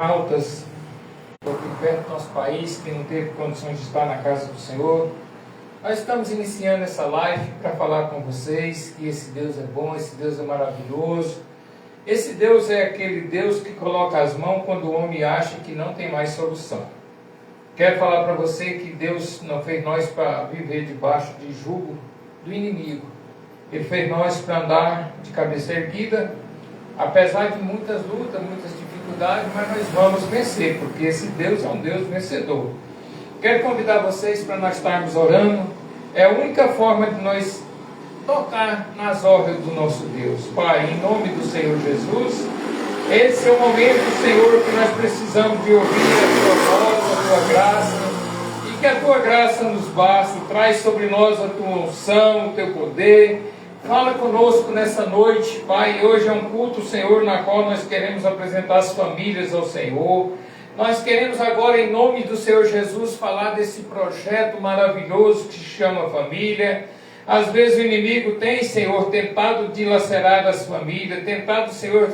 altas, aqui perto do nosso país, que não teve condições de estar na casa do Senhor. Nós estamos iniciando essa live para falar com vocês que esse Deus é bom, esse Deus é maravilhoso. Esse Deus é aquele Deus que coloca as mãos quando o homem acha que não tem mais solução. Quero falar para você que Deus não fez nós para viver debaixo de jugo do inimigo. Ele fez nós para andar de cabeça erguida, apesar de muitas lutas, muitas dificuldades, mas nós vamos vencer, porque esse Deus é um Deus vencedor. Quero convidar vocês para nós estarmos orando. É a única forma de nós tocar nas ordens do nosso Deus. Pai, em nome do Senhor Jesus, esse é o momento, Senhor, que nós precisamos de ouvir a Tua voz, a Tua graça, e que a Tua graça nos basta. Traz sobre nós a Tua unção, o Teu poder. Fala conosco nessa noite, Pai. Hoje é um culto, Senhor, na qual nós queremos apresentar as famílias ao Senhor. Nós queremos agora, em nome do Senhor Jesus, falar desse projeto maravilhoso que se chama família. Às vezes o inimigo tem, Senhor, tentado dilacerar as famílias, tentado, Senhor,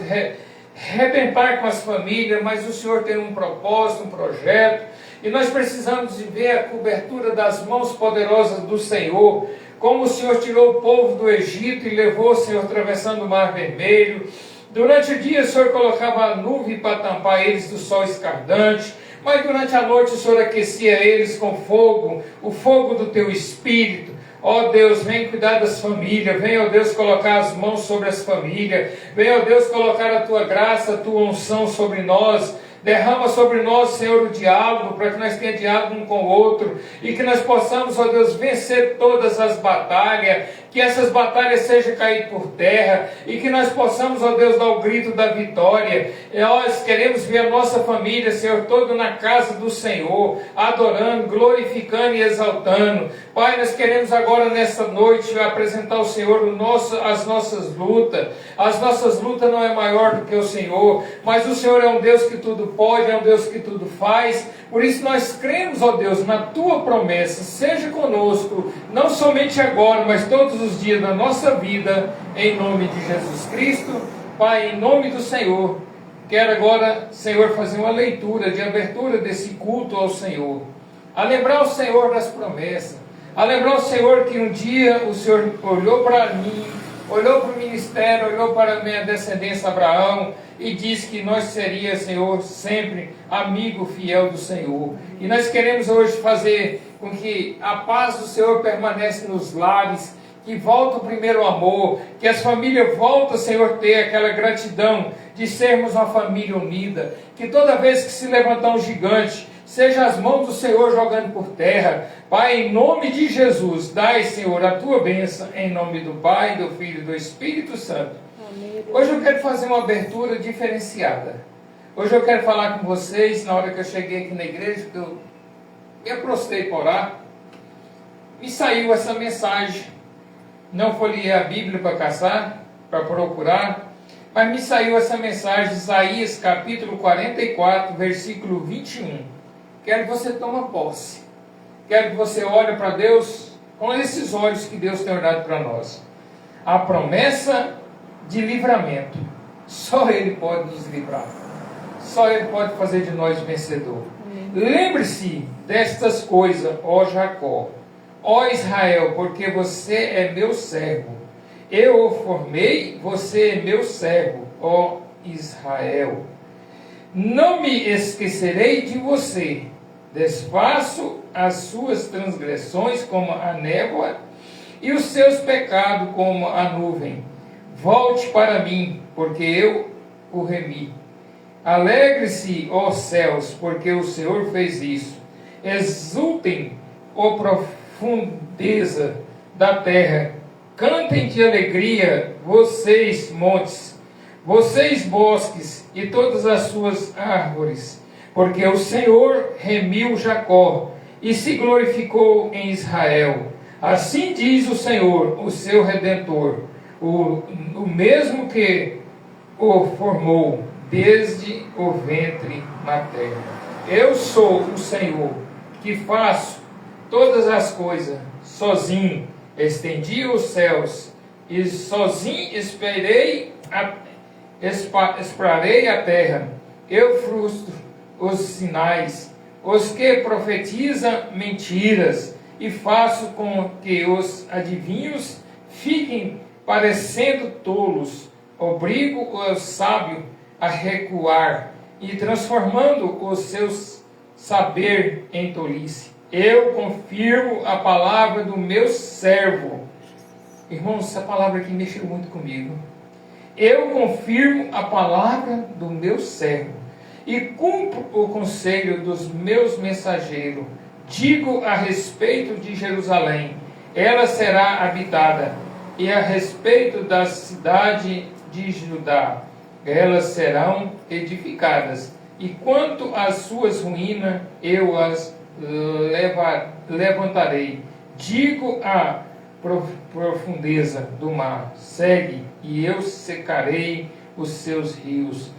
arrebentar com as famílias, mas o Senhor tem um propósito, um projeto, e nós precisamos de ver a cobertura das mãos poderosas do Senhor, como o Senhor tirou o povo do Egito e levou o Senhor atravessando o Mar Vermelho. Durante o dia o Senhor colocava a nuvem para tampar eles do sol escardante, mas durante a noite o Senhor aquecia eles com fogo, o fogo do Teu Espírito. Ó Deus, vem cuidar das famílias, vem, ó Deus, colocar as mãos sobre as famílias, vem, ó Deus, colocar a Tua graça, a Tua unção sobre nós. Derrama sobre nós, Senhor, o diálogo, para que nós tenhamos diálogo um com o outro, e que nós possamos, ó Deus, vencer todas as batalhas, que essas batalhas sejam caídas por terra, e que nós possamos, ó Deus, dar o grito da vitória. E nós queremos ver a nossa família, Senhor, toda na casa do Senhor, adorando, glorificando e exaltando. Pai, nós queremos agora, nessa noite, apresentar ao Senhor as nossas lutas. As nossas lutas não é maior do que o Senhor, mas o Senhor é um Deus que tudo pode, é um Deus que tudo faz. Por isso nós cremos, ó Deus, na Tua promessa. Seja conosco, não somente agora, mas todos os dias da nossa vida, em nome de Jesus Cristo. Pai, em nome do Senhor, quero agora, Senhor, fazer uma leitura de abertura desse culto ao Senhor, a lembrar o Senhor das promessas, a lembrar o Senhor que um dia o Senhor olhou para mim, olhou para o ministério, olhou para a minha descendência Abraão e disse que nós seríamos, Senhor, sempre amigo fiel do Senhor. E nós queremos hoje fazer com que a paz do Senhor permaneça nos lares, que volta o primeiro amor, que as famílias voltem, Senhor, ter aquela gratidão de sermos uma família unida, que toda vez que se levantar um gigante, seja as mãos do Senhor jogando por terra. Pai, em nome de Jesus, dai, Senhor, a Tua bênção, em nome do Pai, do Filho e do Espírito Santo. Amém. Hoje eu quero fazer uma abertura diferenciada. Hoje eu quero falar com vocês, na hora que eu cheguei aqui na igreja, que eu me aprostei para orar, me saiu essa mensagem. Não folhei a Bíblia para caçar, para procurar, mas me saiu essa mensagem, Isaías capítulo 44, versículo 21. Quero que você tome posse. Quero que você olhe para Deus com esses olhos que Deus tem olhado para nós. A promessa de livramento. Só Ele pode nos livrar. Só Ele pode fazer de nós vencedor. Lembre-se destas coisas, ó Jacó, ó Israel, porque você é meu servo. Eu o formei, você é meu servo, ó Israel. Não me esquecerei de você. Desfaço as suas transgressões como a névoa e os seus pecados como a nuvem. Volte para mim, porque eu o remi. Alegre-se, ó céus, porque o Senhor fez isso. Exultem, ó profundeza da terra. Cantem de alegria, vocês montes, vocês bosques e todas as suas árvores, porque o Senhor remiu Jacó e se glorificou em Israel. Assim diz o Senhor, o seu Redentor, o mesmo que o formou desde o ventre materno. Eu sou o Senhor, que faço todas as coisas sozinho. Estendi os céus e sozinho esprarei a terra. Eu frustro os sinais, os que profetizam mentiras, e faço com que os adivinhos fiquem parecendo tolos. Obrigo o sábio a recuar, e transformando o seu saber em tolice. Eu confirmo a palavra do meu servo. Irmãos, essa palavra aqui mexeu muito comigo. Eu confirmo a palavra do meu servo e cumpro o conselho dos meus mensageiros. Digo a respeito de Jerusalém, ela será habitada, e a respeito da cidade de Judá, elas serão edificadas. E quanto às suas ruínas, eu as levantarei. Digo a profundeza do mar, segue, e eu secarei os seus rios.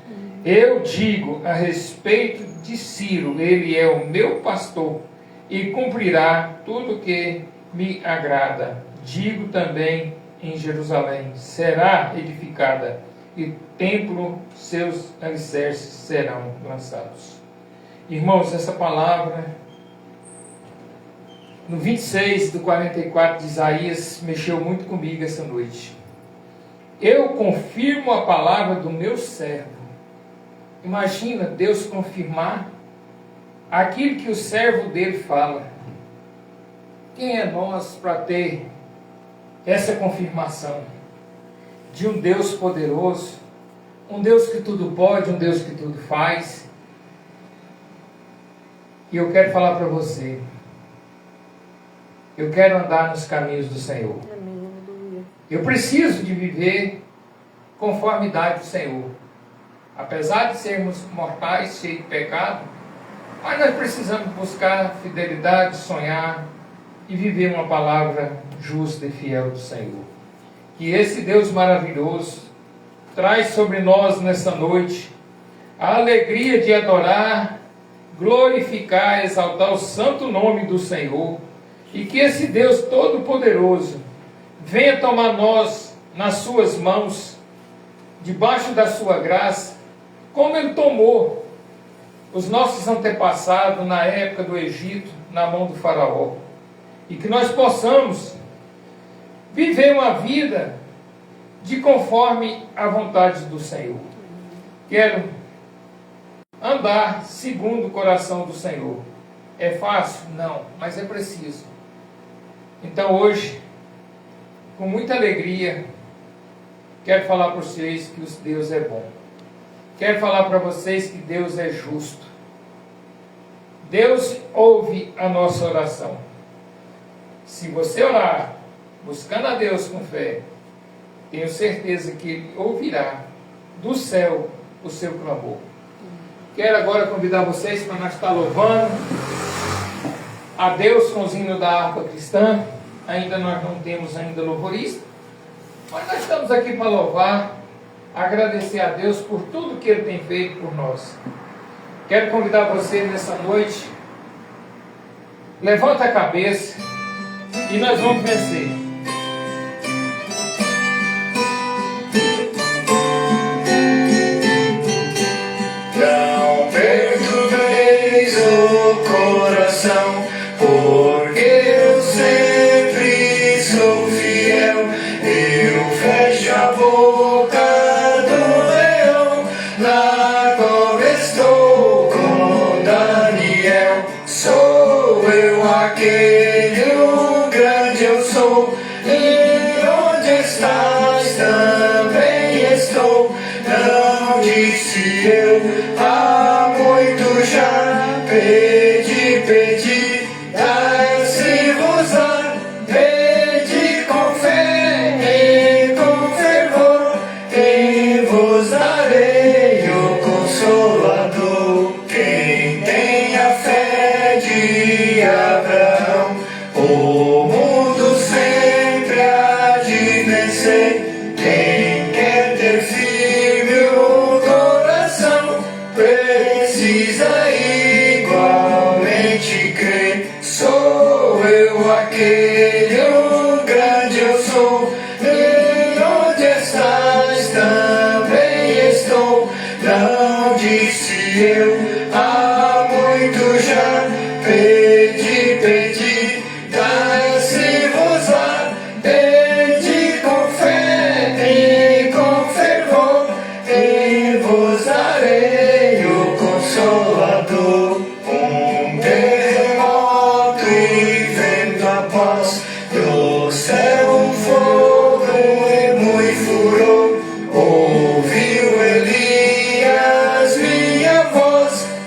Eu digo a respeito de Ciro, ele é o meu pastor, e cumprirá tudo que me agrada. Digo também em Jerusalém, será edificada, e templo, seus alicerces serão lançados. Irmãos, essa palavra, no 26 do 44 de Isaías, mexeu muito comigo essa noite. Eu confirmo a palavra do meu servo. Imagina Deus confirmar aquilo que o servo dele fala. Quem é nós para ter essa confirmação de um Deus poderoso, um Deus que tudo pode, um Deus que tudo faz? E eu quero falar para você, eu quero andar nos caminhos do Senhor. Eu preciso de viver conformidade do Senhor. Apesar de sermos mortais, cheios de pecado, mas nós precisamos buscar fidelidade, sonhar e viver uma palavra justa e fiel do Senhor. Que esse Deus maravilhoso traz sobre nós nessa noite a alegria de adorar, glorificar, exaltar o santo nome do Senhor. E que esse Deus todo-poderoso venha tomar nós nas suas mãos, debaixo da sua graça, como Ele tomou os nossos antepassados na época do Egito, na mão do faraó. E que nós possamos viver uma vida de conforme a vontade do Senhor. Quero andar segundo o coração do Senhor. É fácil? Não, mas é preciso. Então hoje, com muita alegria, quero falar para vocês que Deus é bom. Quero falar para vocês que Deus é justo. Deus ouve a nossa oração. Se você orar, buscando a Deus com fé, tenho certeza que Ele ouvirá do céu o seu clamor. Quero agora convidar vocês para nós estar louvando a Deus com os hinos da harpa cristã. Ainda nós não temos ainda louvorista, mas nós estamos aqui para louvar, agradecer a Deus por tudo que Ele tem feito por nós. Quero convidar você nessa noite, levanta a cabeça e nós vamos vencer. Não perturbeis o coração, porque eu sempre sou fiel. Eu fecho a boca do leão, na cova estou com Daniel. Sou eu aquele, o grande eu sou, e onde estás também estou. Não disse eu há muito já, pedi, dai-se-vos-á. Pedi com fé e com fervor, e vos darei o Consolador. Quem tem a fé de Abraão, o mundo sempre há de vencer. Quem quer ter firme o coração, precisa igualmente crer. Sou eu aquele, o grande eu sou, e onde estás também estou. Não disse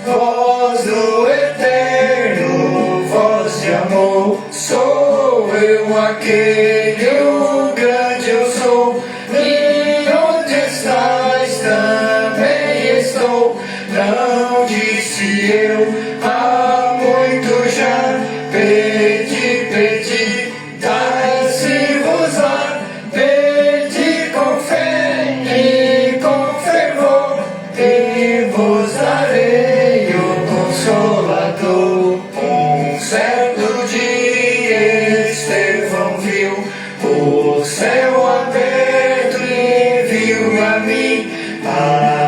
voz do eterno, voz de amor. Sou eu aquele, o grande eu sou. E onde estás também estou. Não disse eu há muito já. Pedi, pedi, dai-se-vos-á. Pedi com fé e com fervor, e vos darei o Consolador. Um certo dia Estevão viu o céu aberto e viu a mim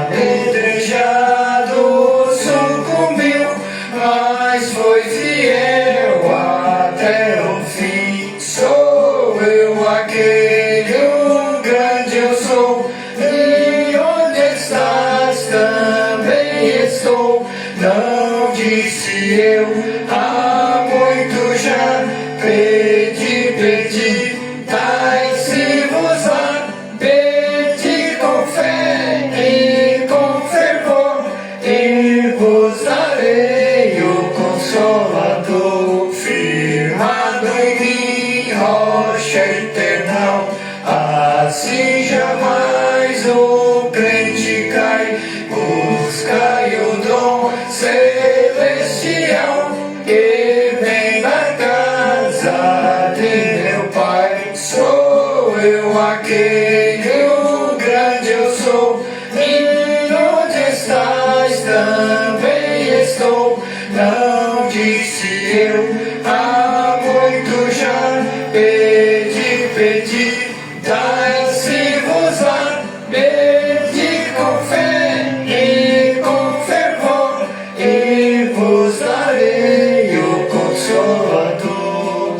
apedrejado, sucumbiu, mas foi fiel até o fim. Sou eu aquele, o grande eu sou, e onde estás também estou. Não disse eu há muito já. Pedi, pedi, dai-se-vos-á. Pedi com fé e com fervor, e vos darei o Consolador. Firmado em mim, rocha eterna, assim jamais o crente cai. Buscai o dom celestial que vem da casa de meu Pai. Sou eu aquele, o grande eu sou, e onde estás também estou. Não disse eu há muito já. Pedi, pedi, dai-se-vos-á. Pedi com fé e com fervor, e vos darei o Consolador.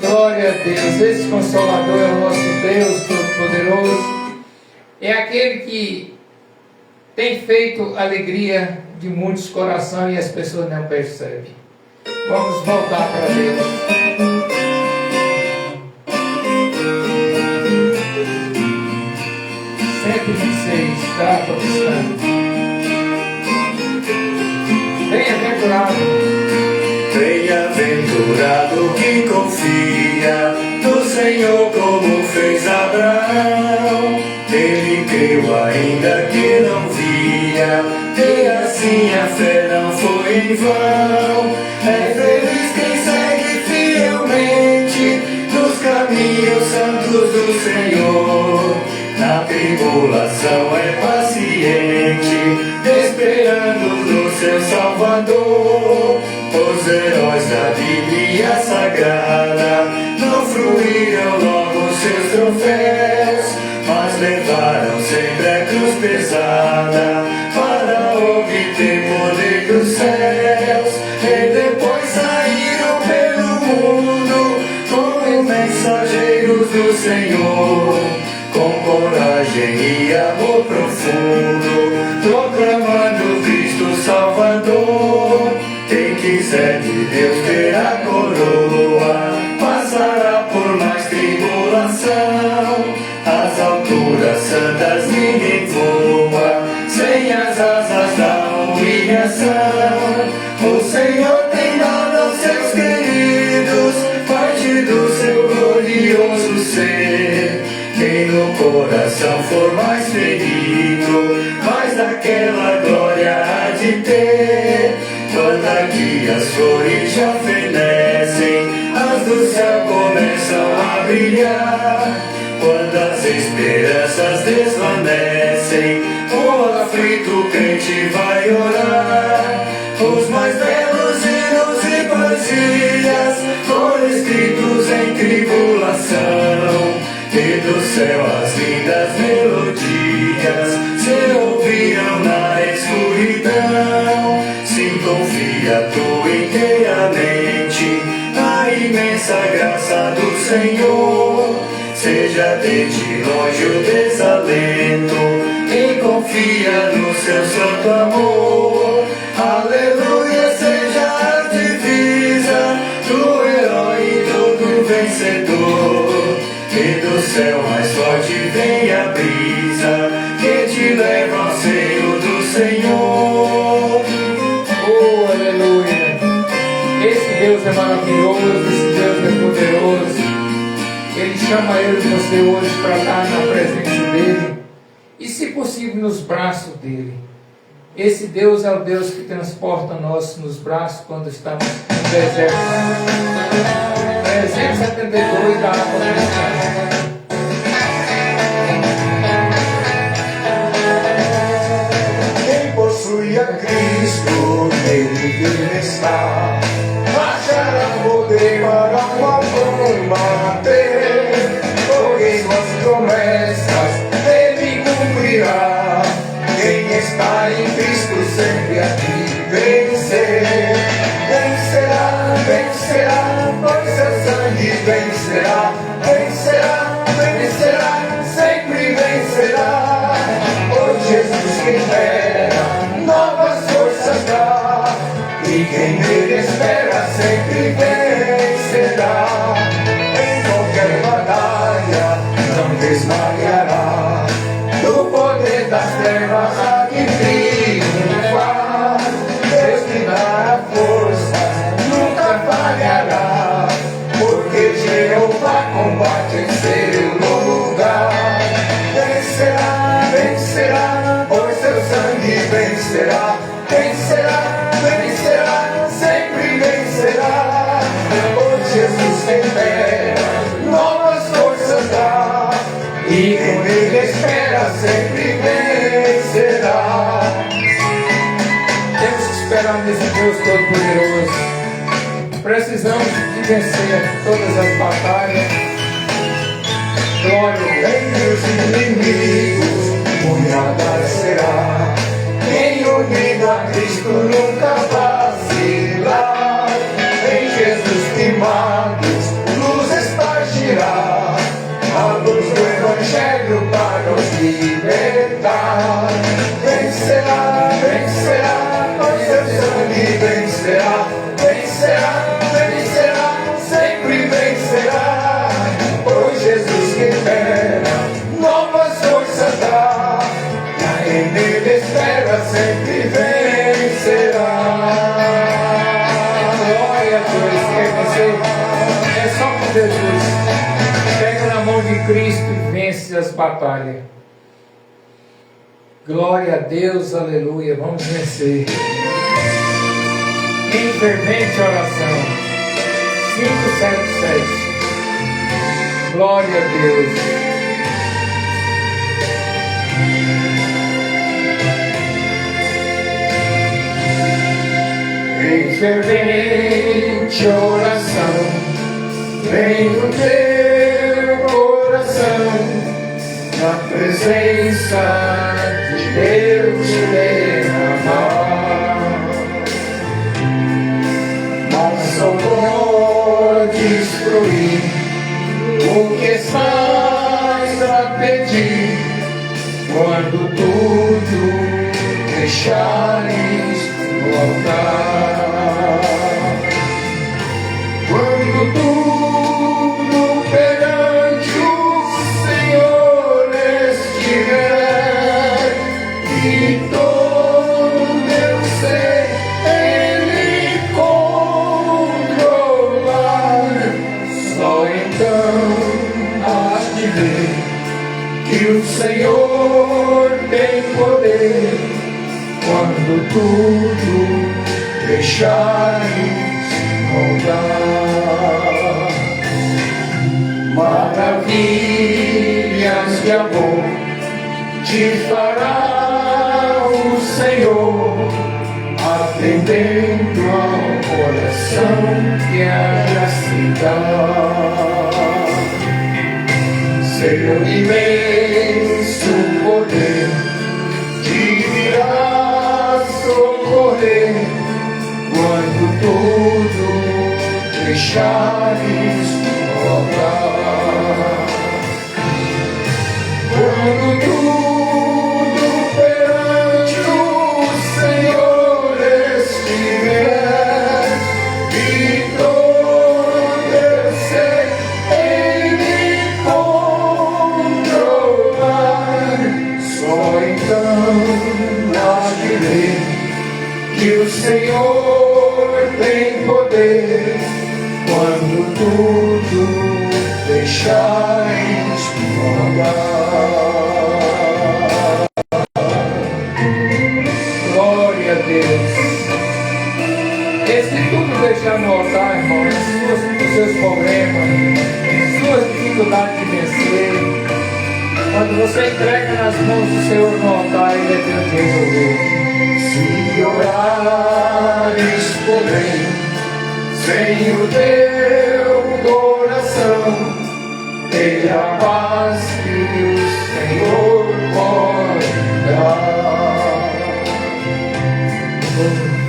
Glória a Deus, esse Consolador é o nosso Deus Todo-Poderoso, é aquele que tem feito alegria de muitos corações e as pessoas não percebem. Vamos voltar para Deus. Está conquistando. Bem-aventurado. Bem-aventurado que confia no Senhor como fez Abraão. Ele creu ainda que não via, e assim a fé não foi em vão. É feliz quem segue fielmente nos caminhos santos do Senhor. Na tribulação é paciente, esperando no seu Salvador. Os heróis da Bíblia Sagrada não fruíram logo seus troféus, mas levaram sempre a cruz pesada para obter poder dos céus. E depois saíram pelo mundo como mensageiros do Senhor, com coragem e amor profundo, proclamando Cristo Salvador. Quem quiser de Deus ter a coroa, passará por mais tribulação. As alturas santas ninguém voa, sem as asas da humilhação. O Senhor tem dado aos seus queridos parte do seu glorioso ser. Quem no coração for mais ferido, mais daquela glória há de ter. Quando aqui as flores já fenecem, as do céu começam a brilhar. Quando as esperanças desvanecem, o aflito crente vai orar. Os mais belos hinos e poesias foram escritos em tribulação, e do céu as lindas melodias se ouviram na escuridão. Sim, confia tu inteiramente na imensa graça do Senhor. Seja desde longe o desalento e confia no seu santo amor. Aleluia, seja a divisa do herói e do vencedor. E do céu mais forte vem a brisa que te leva ao seio do Senhor. Deus é maravilhoso, esse Deus é poderoso. Ele chama eu e você hoje para estar na presença dEle e, se possível, nos braços dEle. Esse Deus é o Deus que transporta nós nos braços quando estamos no deserto. 372 da água cristã. Quem possui a Cristo, nele está. Achará poder para uma combater, porque suas promessas ele cumprirá. Quem está em Cristo sempre aqui vencer. Vencerá, vencerá, pois seu sangue vencerá. Vencerá, vencerá, sempre vencerá. Por Jesus que espera, novas forças dá. E quem nele espera sempre vencerá. Em qualquer batalha não desmaiará. Do poder das trevas há de triunfar. Deus lhe dará força, nunca falhará. Porque Jeová combate em seu lugar. Vencerá, vencerá, pois seu sangue vencerá. Vencerá, vencerá, sempre vencerá. Por Jesus quem espera, novas forças dá. E quem nele espera sempre vencerá. Temos que esperar nesse Deus Todo-Poderoso. Precisamos de vencer todas as batalhas. Glória a Deus. Em meus inimigos, nada será. Quem unido a Cristo nunca vacilar. Em Jesus firmados, luz espargirá. A luz do Evangelho para nos libertar. Vencerá, vencerá, pois seu sangue vencerá. Vencerá, vencerá, sempre vencerá. Pois Jesus que espera, novas forças dá. Quem nele espera sempre vencerá. Glória a Deus. Quer vencer? É só com Jesus. Pega na mão de Cristo e vence as batalhas. Glória a Deus, aleluia. Vamos vencer. Em fervente oração. 577. Glória a Deus. Em fervente oração, vem no teu coração, na presença de Deus derramar. Mas só podes fruir o que estás a pedir, quando tudo deixares no altar. Quando tudo perante o Senhor estiver e todo meu ser Ele controlar, só então hás de ver que o Senhor tem poder. Quando tudo deixares rodar, maravilhas de amor te fará o Senhor, atendendo ao coração que há se dá. Seu imenso poder te virá socorrer, quando tudo deixares rogar. Quando tudo perante o Senhor estiver e todo teu ser Ele controlar, só então hás de ver que o o Senhor tem poder quando tudo deixares rodar. Glória a Deus. Esse tudo deixar no altar, irmão, os seus problemas, suas dificuldades de vencer. Quando você entrega nas mãos do Senhor no altar, Ele é Deus de resolver. Se orares, porém, sem o teu coração, terá paz que o Senhor pode dar.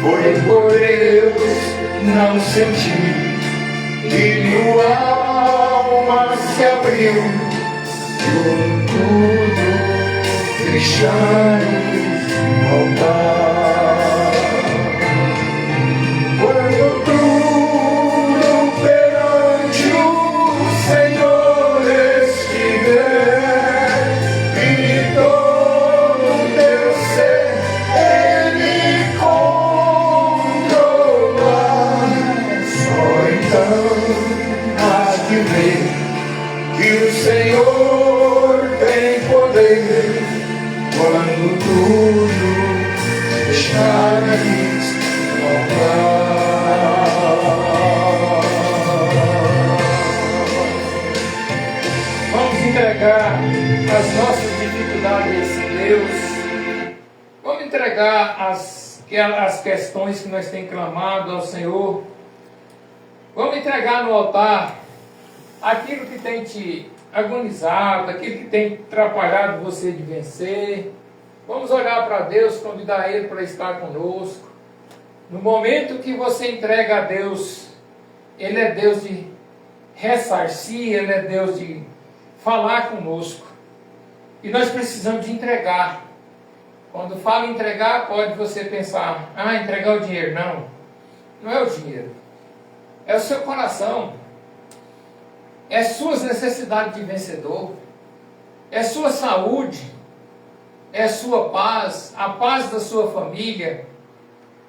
Foi por Deus não sentir, e tua alma se abriu, por tudo deixares voltar. Quando tudo perante o Senhor estiver, e todo teu ser Ele controlar, só então há de ver que o Senhor tem poder quando tudo deixares voltar. Vamos entregar as nossas dificuldades a esse Deus. Vamos entregar as questões que nós temos clamado ao Senhor. Vamos entregar no altar aquilo que tem te agonizado, aquilo que tem atrapalhado você de vencer. Vamos olhar para Deus, convidar Ele para estar conosco. No momento que você entrega a Deus, Ele é Deus de ressarcir, Ele é Deus de falar conosco. E nós precisamos de entregar. Quando falo entregar, pode você pensar, entregar o dinheiro. Não, não é o dinheiro. É o seu coração. É suas necessidades de vencedor. É sua saúde. É sua paz. A paz da sua família.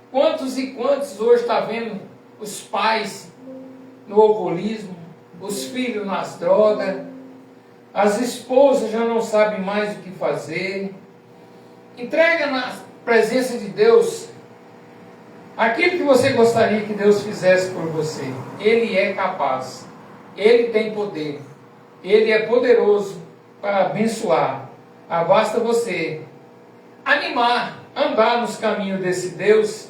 Quantos e quantos hoje está vendo os pais no alcoolismo, os filhos nas drogas, as esposas já não sabem mais o que fazer. Entrega na presença de Deus aquilo que você gostaria que Deus fizesse por você. Ele é capaz. Ele tem poder. Ele é poderoso para abençoar. Basta você animar, andar nos caminhos desse Deus.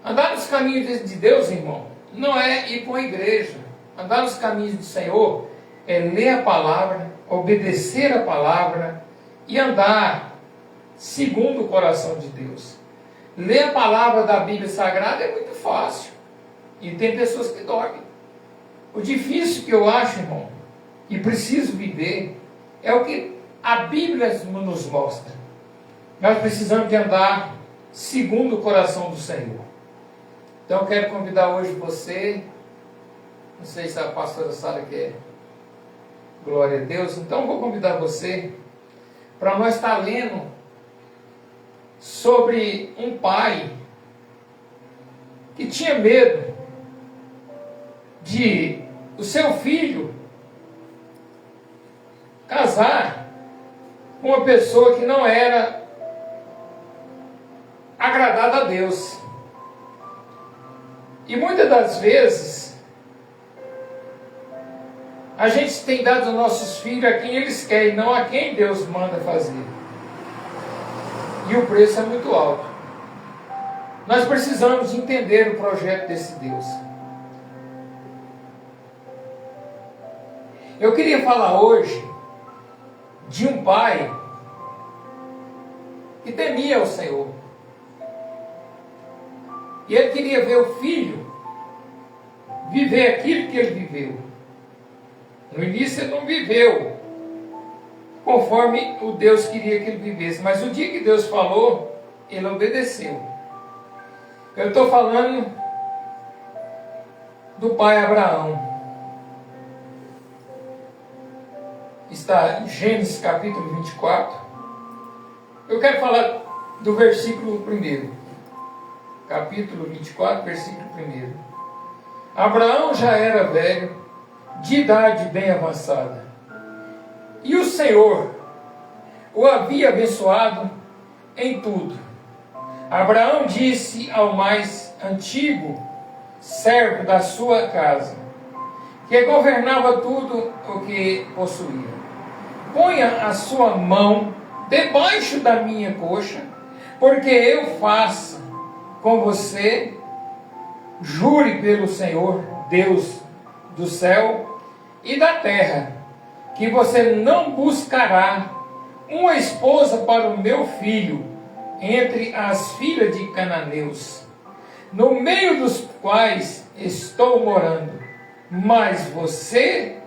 Andar nos caminhos de Deus, irmão, não é ir para uma igreja. Andar nos caminhos do Senhor é ler a palavra, obedecer a palavra e andar segundo o coração de Deus. Ler a palavra da Bíblia Sagrada é muito fácil. E tem pessoas que dormem. O difícil que eu acho, irmão, e preciso viver, é o que a Bíblia nos mostra. Nós precisamos de andar segundo o coração do Senhor. Então eu quero convidar hoje você, não sei se a pastora Sara quer, glória a Deus, então vou convidar você para nós estar lendo sobre um pai que tinha medo de o seu filho casar com uma pessoa que não era agradada a Deus. E muitas das vezes a gente tem dado aos nossos filhos a quem eles querem, não a quem Deus manda fazer. E o preço é muito alto. Nós precisamos entender o projeto desse Deus. Eu queria falar hoje de um pai que temia o Senhor. E ele queria ver o filho viver aquilo que ele viveu. No início ele não viveu conforme o Deus queria que ele vivesse. Mas o dia que Deus falou, ele obedeceu. Eu estou falando do pai Abraão. Está em Gênesis capítulo 24. Eu quero falar do versículo 1. capítulo 24, versículo 1. Abraão já era velho, de idade bem avançada, e o Senhor o havia abençoado em tudo. Abraão disse ao mais antigo servo da sua casa, que governava tudo o que possuía: ponha a sua mão debaixo da minha coxa, porque eu faço com você, jure pelo Senhor, Deus do céu e da terra, que você não buscará uma esposa para o meu filho entre as filhas de cananeus, no meio dos quais estou morando, mas você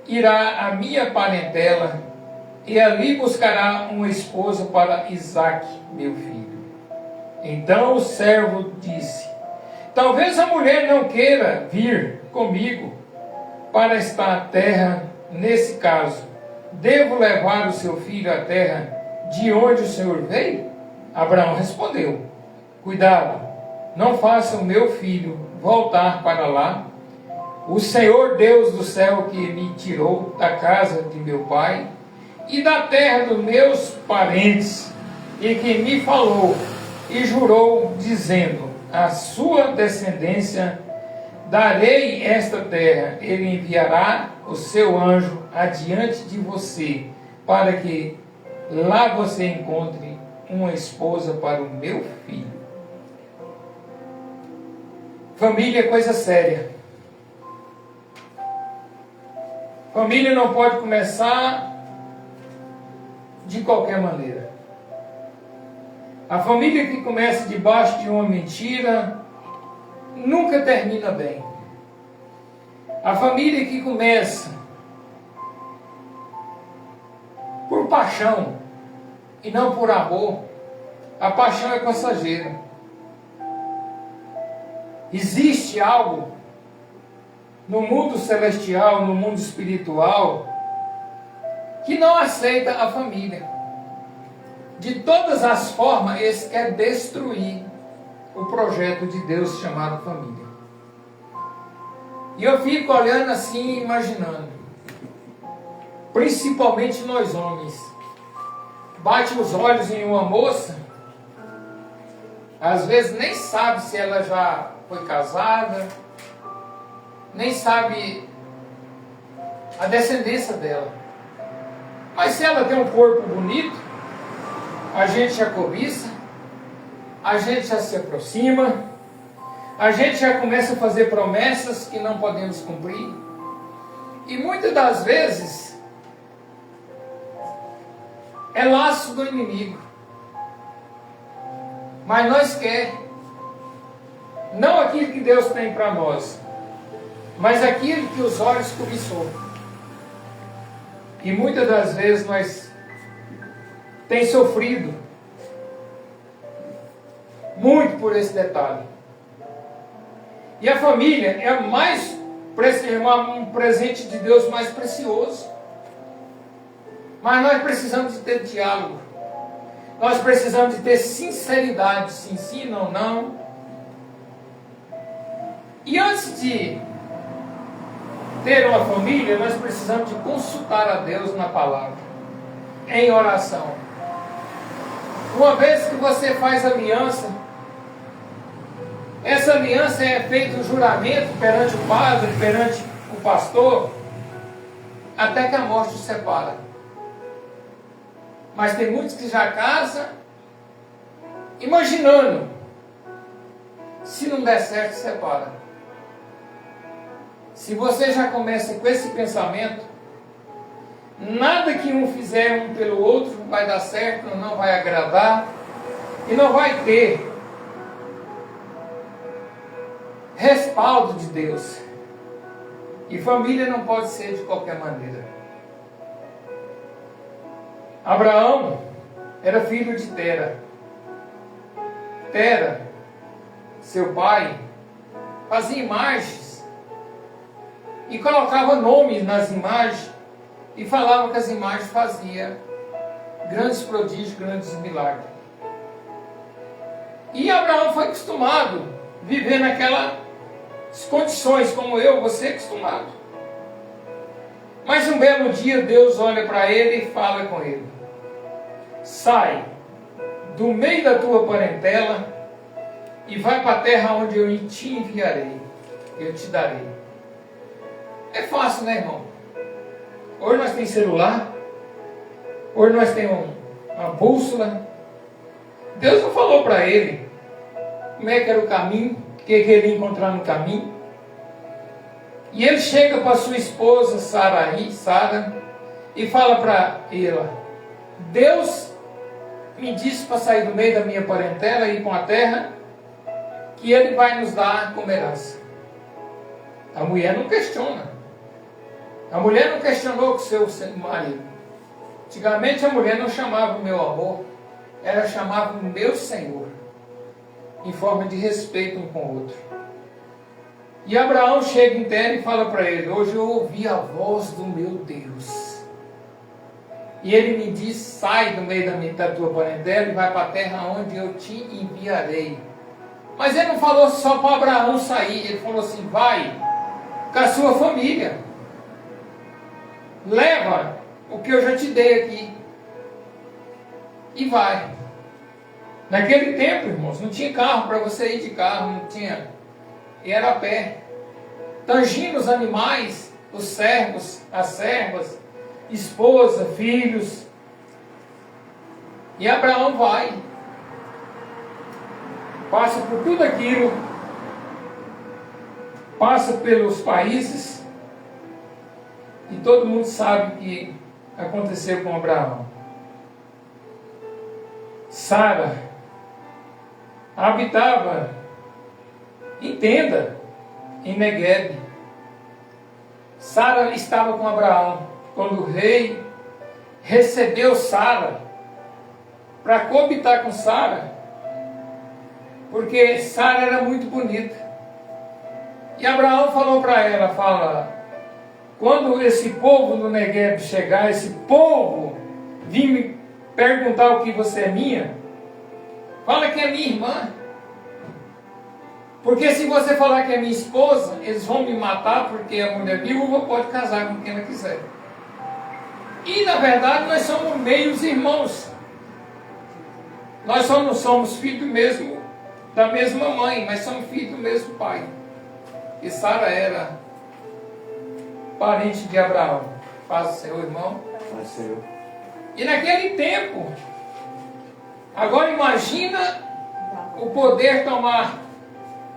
irá à minha parentela e ali buscará uma esposa para Isaque, meu filho. Então o servo disse: talvez a mulher não queira vir comigo para esta terra. Nesse caso, devo levar o seu filho à terra de onde o Senhor veio? Abraão respondeu: cuidado, não faça o meu filho voltar para lá. O Senhor Deus do céu, que me tirou da casa de meu pai e da terra dos meus parentes, e que me falou e jurou, dizendo: a sua descendência darei esta terra. Ele enviará o seu anjo adiante de você, para que lá você encontre uma esposa para o meu filho. Família é coisa séria. Família não pode começar de qualquer maneira. A família que começa debaixo de uma mentira nunca termina bem. A família que começa por paixão e não por amor, a paixão é passageira. Existe algo no mundo celestial, no mundo espiritual, que não aceita a família. De todas as formas, esse quer destruir o projeto de Deus chamado família. E eu fico olhando assim, imaginando, principalmente nós homens, bate os olhos em uma moça, às vezes nem sabe se ela já foi casada, nem sabe a descendência dela. Mas se ela tem um corpo bonito, a gente já cobiça, a gente já se aproxima, a gente já começa a fazer promessas que não podemos cumprir. E muitas das vezes é laço do inimigo. Mas nós queremos não aquilo que Deus tem para nós, mas aquilo que os olhos cobiçou. E muitas das vezes nós temos sofrido muito por esse detalhe. E a família é um presente de Deus mais precioso. Mas nós precisamos de ter diálogo. Nós precisamos de ter sinceridade, se ensina ou não. E antes de ter uma família, nós precisamos de consultar a Deus na palavra, em oração. Uma vez que você faz aliança, essa aliança é feito um juramento perante o padre, perante o pastor, até que a morte os separa. Mas tem muitos que já casam imaginando, se não der certo, separa. Se você já começa com esse pensamento, nada que um fizer um pelo outro vai dar certo, não vai agradar e não vai ter respaldo de Deus. E família não pode ser de qualquer maneira. Abraão era filho de Tera. Tera, seu pai, fazia imagens e colocava nomes nas imagens e falava que as imagens faziam grandes prodígios, grandes milagres. E Abraão foi acostumado a viver naquelas condições, como eu, você é acostumado. Mas um belo dia Deus olha para ele e fala com ele: sai do meio da tua parentela e vai para a terra onde eu te enviarei, eu te darei. É fácil, né, irmão? Hoje nós temos celular, hoje nós temos uma bússola. Deus não falou para ele como é que era o caminho, o que ele ia encontrar no caminho. E ele chega para sua esposa Sara, e fala para ela: Deus me disse para sair do meio da minha parentela e ir para uma terra que Ele vai nos dar como herança. A mulher não questiona. A mulher não questionou com seu marido. Antigamente a mulher não chamava o meu amor, ela chamava o meu Senhor, em forma de respeito um com o outro. E Abraão chega em terra e fala para ele: hoje eu ouvi a voz do meu Deus. E ele me diz: sai do meio da tua parentela e vai para a terra onde eu te enviarei. Mas ele não falou só para Abraão sair, ele falou assim: vai com a sua família. Leva o que eu já te dei aqui. E vai. Naquele tempo, irmãos, não tinha carro para você ir de carro, não tinha. E era a pé. Tangindo os animais, os servos, as servas, esposa, filhos. E Abraão vai. Passa por tudo aquilo. Passa pelos países. E todo mundo sabe o que aconteceu com Abraão. Sara habitava em tenda, em Negueb. Sara estava com Abraão quando o rei recebeu Sara para coabitar com Sara, porque Sara era muito bonita. E Abraão falou para ela, quando esse povo do Negueb chegar, esse povo vir me perguntar o que você é minha, fala que é minha irmã. Porque se você falar que é minha esposa, eles vão me matar, porque a mulher viúva pode casar com quem ela quiser. E na verdade nós somos meios irmãos. Nós só não somos filhos mesmo da mesma mãe, mas somos filhos do mesmo pai. E Sara era parente de Abraão. Paz do Senhor, irmão. Paz do Senhor. E naquele tempo, agora imagina o poder tomar.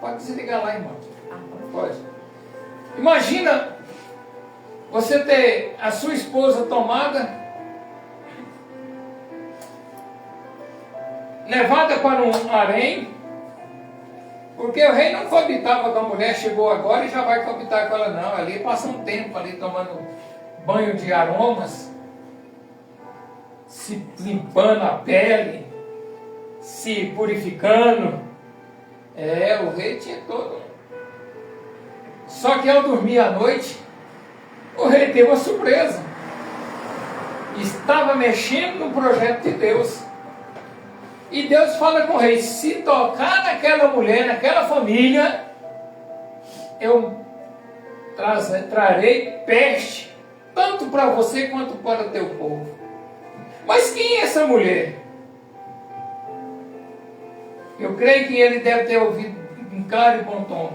Pode desligar lá, irmão. Pode. Imagina você ter a sua esposa tomada, levada para um harém, porque o rei não coabitava com a mulher, chegou agora e já vai coabitar com ela, não. Ali passa um tempo ali tomando banho de aromas, se limpando a pele, se purificando. O rei tinha todo. Só que ao dormir à noite, o rei teve uma surpresa. Estava mexendo no projeto de Deus. E Deus fala com o rei: se tocar naquela mulher, naquela família, eu trarei peste, tanto para você quanto para o teu povo. Mas quem é essa mulher? Eu creio que ele deve ter ouvido em claro e bom tom.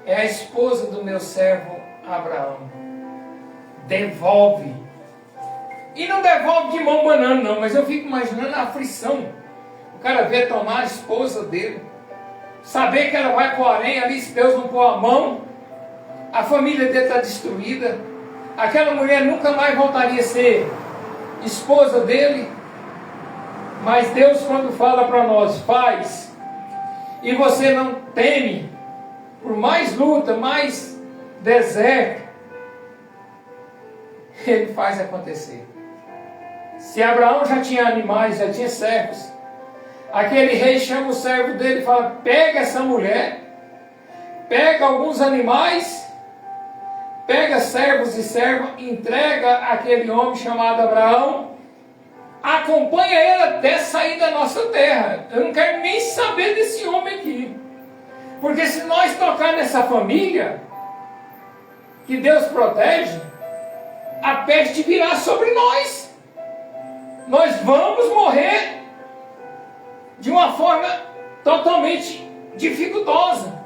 É a esposa do meu servo Abraão. Devolve. E não devolve de mão banana, não, mas eu fico imaginando a aflição. O cara vê tomar a esposa dele, saber que ela vai para o harém, ali se Deus não pôr a mão, a família dele está destruída, aquela mulher nunca mais voltaria a ser esposa dele. Mas Deus, quando fala para nós, faz, e você não teme, por mais luta, mais deserto, Ele faz acontecer. Se Abraão já tinha animais, já tinha servos, aquele rei chama o servo dele e fala: pega essa mulher, pega alguns animais, pega servos e servas, entrega aquele homem chamado Abraão. acompanha ele até sair da nossa terra. Eu não quero nem saber desse homem aqui. Porque se nós tocar nessa família, que Deus protege, a peste virá sobre nós. Nós vamos morrer de uma forma totalmente dificultosa.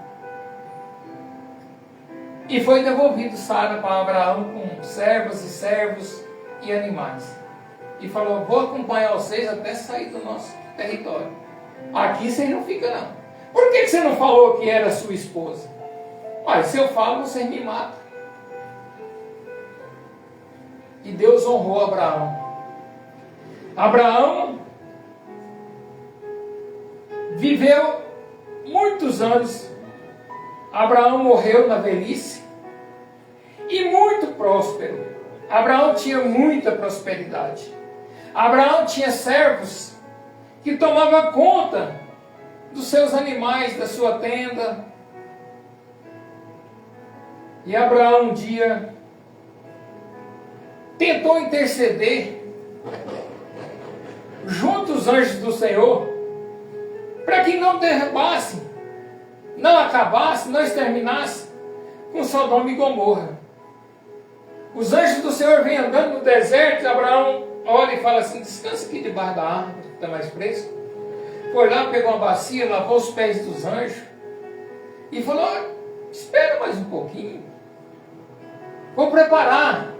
E foi devolvido Sara para Abraão com servas e servos e animais. E falou, vou acompanhar vocês até sair do nosso território. Aqui vocês não ficam não. Por que você não falou que era sua esposa? Olha, se eu falo, vocês me matam. E Deus honrou Abraão. Abraão viveu muitos anos. Abraão morreu na velhice e muito próspero. Abraão tinha muita prosperidade. Abraão tinha servos que tomavam conta dos seus animais, da sua tenda. E Abraão um dia tentou interceder junto aos anjos do Senhor para que não derrubasse, não acabasse, não exterminasse com Sodoma e Gomorra. Os anjos do Senhor vêm andando no deserto, Abraão olha e fala assim, descansa aqui debaixo da árvore, que está mais fresco. Foi lá, pegou uma bacia, lavou os pés dos anjos e falou, espera mais um pouquinho. Vou preparar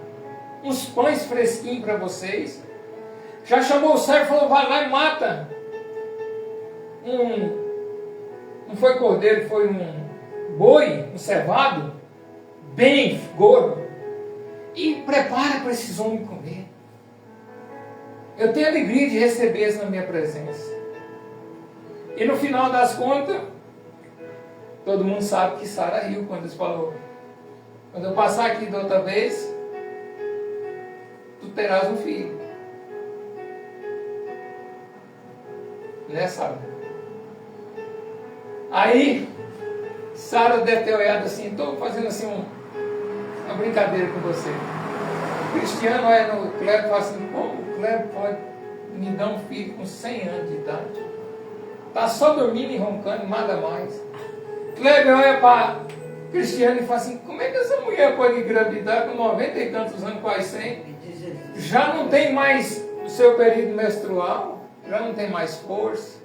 uns pães fresquinhos para vocês. Já chamou o servo e falou, vai lá e mata. Não foi cordeiro, foi um boi, um cevado, bem gordo. E prepara para esses homens comer. Eu tenho alegria de recebê-los na minha presença. E no final das contas, todo mundo sabe que Sara riu quando eles falou, quando eu passar aqui da outra vez, tu terás um filho. Né, Sara? Aí, Sara deve ter olhado assim, estou fazendo assim uma brincadeira com você. O Cristiano olha no Cleber e fala assim, como o Cleber pode me dar um filho com 100 anos de idade? Está só dormindo e roncando, nada mais. Cleber olha para Cristiano e fala assim, como é que essa mulher pode engravidar com 90 e tantos anos, quase 100? Já não tem mais o seu período menstrual, já não tem mais força.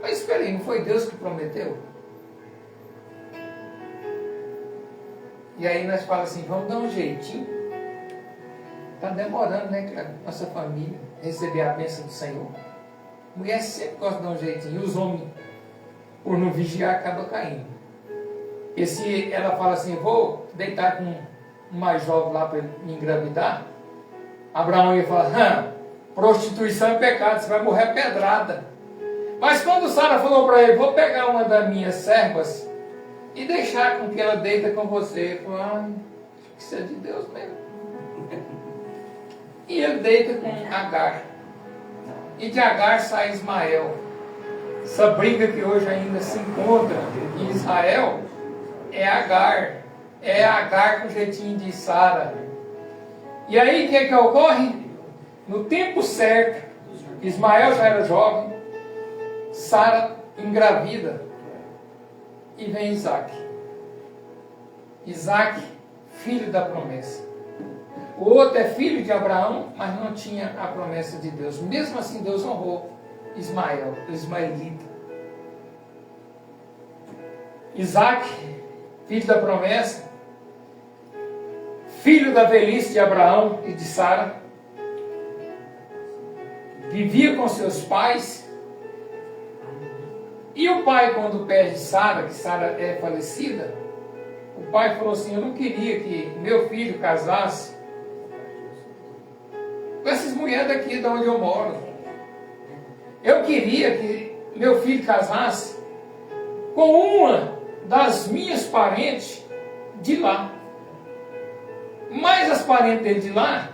Mas espera aí, não foi Deus que prometeu? E aí nós falamos assim, vamos dar um jeitinho. Está demorando, né, Cleber? Nossa família receber a bênção do Senhor. Mulher sempre gosta de dar um jeitinho. E os homens, por não vigiar, acabam caindo. E se ela fala assim, vou deitar com um mais jovem lá para me engravidar, Abraão ia falar, prostituição é pecado, você vai morrer pedrada. Mas quando Sara falou para ele, vou pegar uma das minhas servas e deixar com que ela deita com você, ele falou, isso é de Deus mesmo. E ele deita com Agar. E de Agar sai Ismael. Essa briga que hoje ainda se encontra em Israel é Agar. É Agar com jeitinho de Sara. E aí o que ocorre? No tempo certo, Ismael já era jovem, Sara engravida e vem Isaac. Isaac, filho da promessa. O outro é filho de Abraão, mas não tinha a promessa de Deus. Mesmo assim, Deus honrou Ismael, o ismaelita. Isaac, filho da promessa, filho da velhice de Abraão e de Sara, vivia com seus pais. E o pai, quando perde Sara, que Sara é falecida, o pai falou assim, eu não queria que meu filho casasse com essas mulheres daqui de onde eu moro. Eu queria que meu filho casasse com uma das minhas parentes de lá. Mas as parentes dele de lá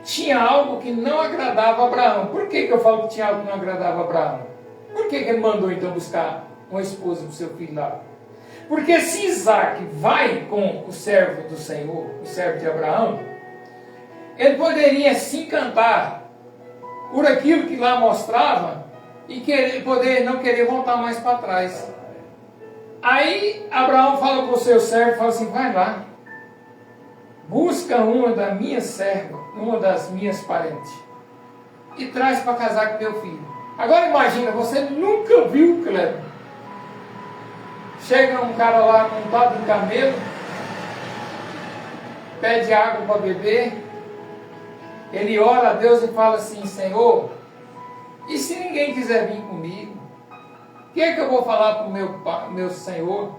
tinha algo que não agradava a Abraão. Por que eu falo que tinha algo que não agradava a Abraão? Por que ele mandou então buscar uma esposa para o seu filho lá? Porque se Isaac vai com o servo do Senhor, o servo de Abraão, ele poderia se encantar por aquilo que lá mostrava e não querer voltar mais para trás. Aí Abraão fala para o seu servo, fala assim, vai lá, busca uma das minhas servas, uma das minhas parentes, e traz para casar com meu filho. Agora imagina, você nunca viu, Cleber. Chega um cara lá montado em camelo, pede água para beber, ele ora a Deus e fala assim, Senhor, e se ninguém quiser vir comigo, o que é que eu vou falar para o meu Senhor?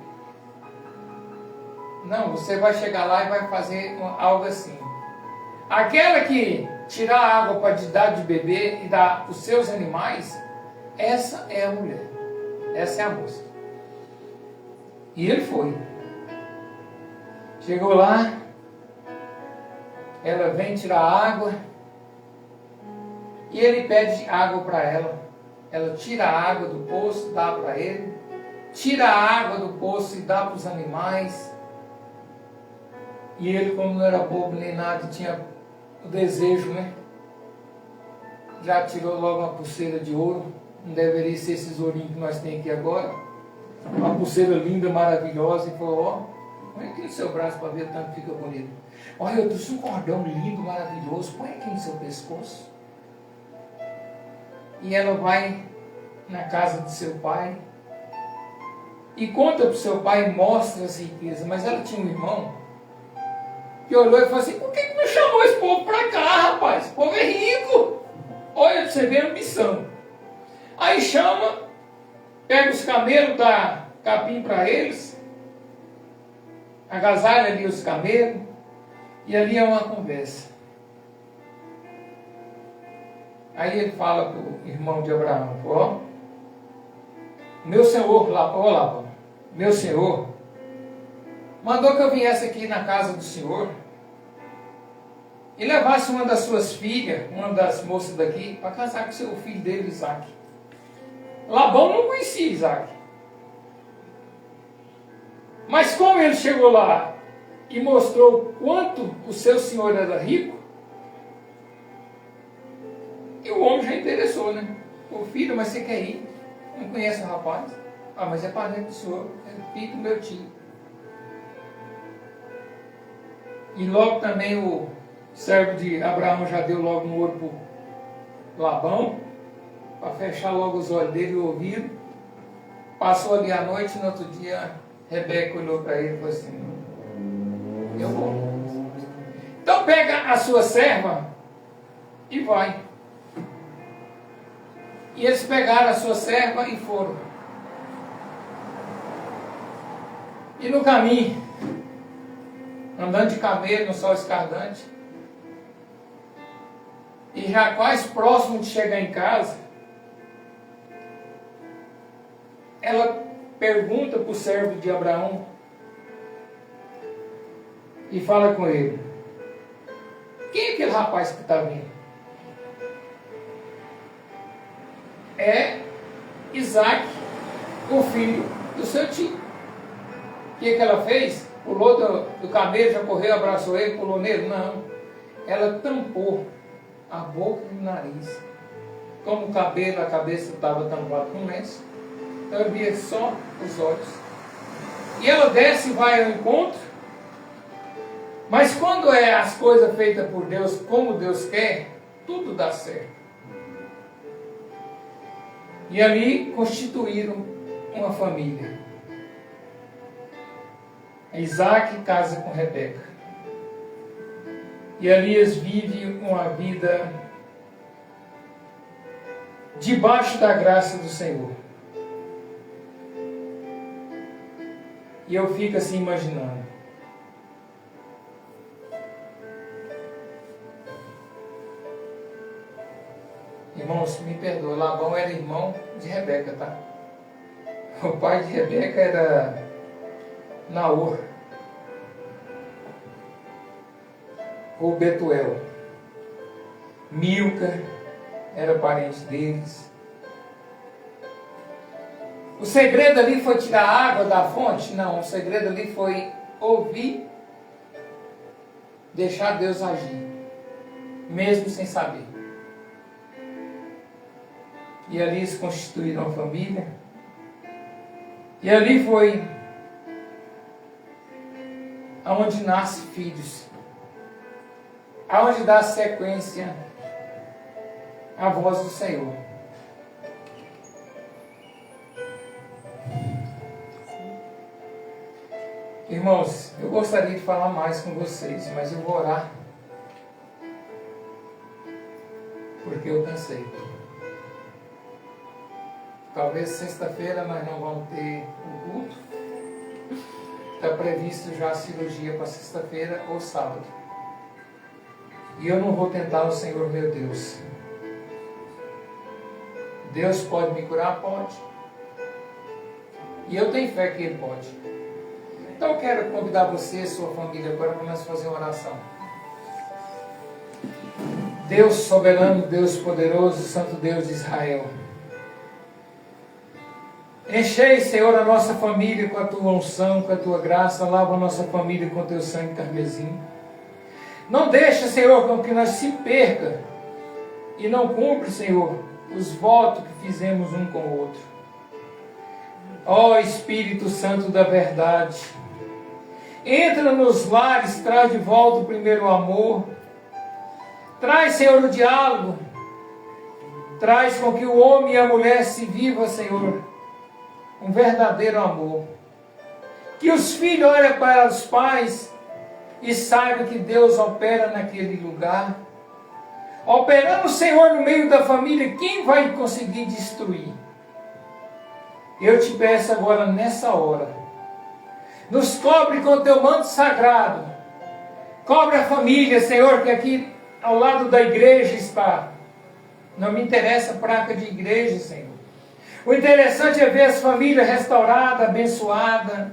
Não, você vai chegar lá e vai fazer algo assim. Aquela que tirar a água para dar de beber e dar para os seus animais, essa é a mulher, essa é a moça. E ele foi. Chegou lá, ela vem tirar água, e ele pede água para ela. Ela tira a água do poço, dá para ele, tira a água do poço e dá para os animais. E ele, como não era bobo nem nada, tinha o desejo, né? Já tirou logo uma pulseira de ouro. Não deveria ser esses ourinhos que nós temos aqui agora. Uma pulseira linda, maravilhosa. E falou, ó, põe aqui no seu braço para ver tanto fica bonito. Olha, eu trouxe um cordão lindo, maravilhoso. Põe aqui no seu pescoço. E ela vai na casa do seu pai. E conta para o seu pai, mostra as riquezas. Mas ela tinha um irmão que olhou e falou assim, por que não chamou esse povo para cá, rapaz? Esse povo é rico. Olha para você ver a ambição. Aí chama, pega os camelos, dá capim para eles, agasalha ali os camelos, e ali é uma conversa. Aí ele fala para o irmão de Abraão, ó, meu senhor, ó, meu senhor, mandou que eu viesse aqui na casa do senhor e levasse uma das suas filhas, uma das moças daqui, para casar com o seu filho dele, Isaac. Labão não conhecia Isaac. Mas como ele chegou lá e mostrou quanto o seu senhor era rico, e o homem já interessou, né? Ô filho, mas você quer ir? Não conhece o rapaz? Ah, mas é parente do senhor, é filho do meu tio. E logo também o servo de Abraão já deu logo um ouro para Labão, para fechar logo os olhos dele e o ouvido. Passou ali a noite, no outro dia Rebeca olhou para ele e falou assim, eu vou. Então pega a sua serva e vai. E eles pegaram a sua serva e foram. E no caminho, andando de camelo no sol escaldante, e já quase próximo de chegar em casa, ela pergunta para o servo de Abraão e fala com ele, quem é aquele rapaz que está vindo? É Isaac, o filho do seu tio. O que ela fez? Pulou do camelo, já correu, abraçou ele, pulou nele? Não. Ela tampou a boca e o nariz. Como o cabelo, a cabeça estava tampada com lenço, então eu via só os olhos. E ela desce e vai ao encontro. Mas quando é as coisas feitas por Deus, como Deus quer, tudo dá certo. E ali constituíram uma família. Isaac casa com Rebeca. E ali eles vivem uma vida debaixo da graça do Senhor. E eu fico assim imaginando. Irmãos, me perdoa, Labão era irmão de Rebeca, tá? O pai de Rebeca era Naor, ou Betuel. Milca era parente deles. O segredo ali foi tirar a água da fonte? Não, o segredo ali foi ouvir, deixar Deus agir, mesmo sem saber. E ali eles constituíram uma família. E ali foi aonde nasce filhos. Aonde dá sequência à voz do Senhor. Irmãos, eu gostaria de falar mais com vocês, mas eu vou orar. Porque eu cansei. Talvez sexta-feira nós não vamos ter o culto. Está previsto já a cirurgia para sexta-feira ou sábado. E eu não vou tentar o Senhor meu Deus. Deus pode me curar? Pode. E eu tenho fé que Ele pode. Então eu quero convidar você e sua família agora para nós fazer uma oração. Deus soberano, Deus poderoso, Santo Deus de Israel. Enchei, Senhor, a nossa família com a Tua unção, com a Tua graça. Lava a nossa família com o Teu sangue carmesim. Não deixa, Senhor, com que nós se perca e não cumpra, Senhor, os votos que fizemos um com o outro. Ó Espírito Santo da verdade, entra nos lares, traz de volta o primeiro amor. Traz, Senhor, o diálogo. Traz com que o homem e a mulher se vivam, Senhor, um verdadeiro amor. Que os filhos olhem para os pais e saibam que Deus opera naquele lugar. Operando o Senhor no meio da família, quem vai conseguir destruir? Eu te peço agora, nessa hora, nos cobre com o teu manto sagrado. Cobre a família, Senhor, que aqui ao lado da igreja está. Não me interessa a placa de igreja, Senhor. O interessante é ver as famílias restauradas, abençoadas.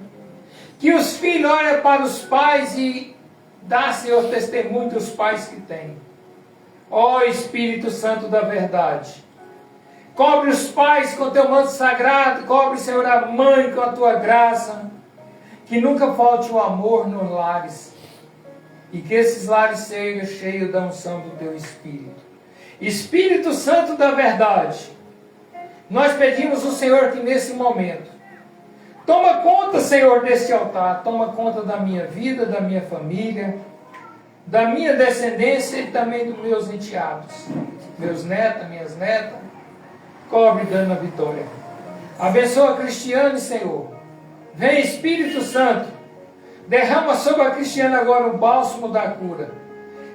Que os filhos olhem para os pais e dá, Senhor, testemunho dos pais que têm. Ó Espírito Santo da verdade. Cobre os pais com o teu manto sagrado. Cobre, Senhor, a mãe com a tua graça. Que nunca falte o amor nos lares. E que esses lares sejam cheios da unção do teu Espírito. Espírito Santo da verdade. Nós pedimos ao Senhor que nesse momento, toma conta, Senhor, deste altar. Toma conta da minha vida, da minha família, da minha descendência e também dos meus enteados. Meus netos, minhas netas. Cobre dando a vitória. Abençoa a Cristiane, Senhor. Vem Espírito Santo. Derrama sobre a Cristiane agora o bálsamo da cura.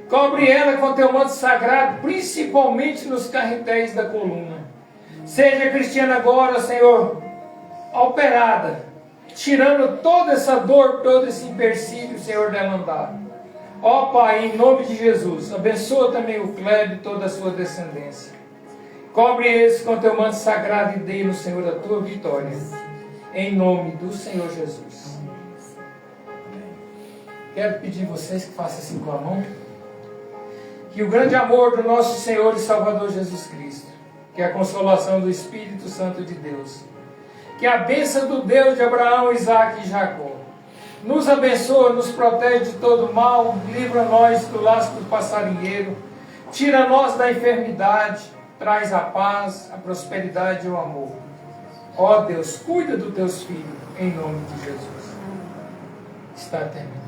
Cobre ela com teu manto sagrado, principalmente nos carretéis da coluna. Seja a Cristiane agora, Senhor, operada, tirando toda essa dor, todo esse empecilho, Senhor, dela andar. Ó Pai, em nome de Jesus, abençoa também o Cléber e toda a sua descendência. Cobre eles com teu manto sagrado e dê-nos, Senhor, a tua vitória. Em nome do Senhor Jesus. Quero pedir a vocês que façam assim com a mão. Que o grande amor do nosso Senhor e Salvador Jesus Cristo, que é a consolação do Espírito Santo de Deus, que a bênção do Deus de Abraão, Isaque e Jacó, nos abençoa, nos protege de todo mal, livra nós do laço do passarinheiro, tira nós da enfermidade, traz a paz, a prosperidade e o amor. Ó Deus, cuida dos teus filhos, em nome de Jesus. Está terminado.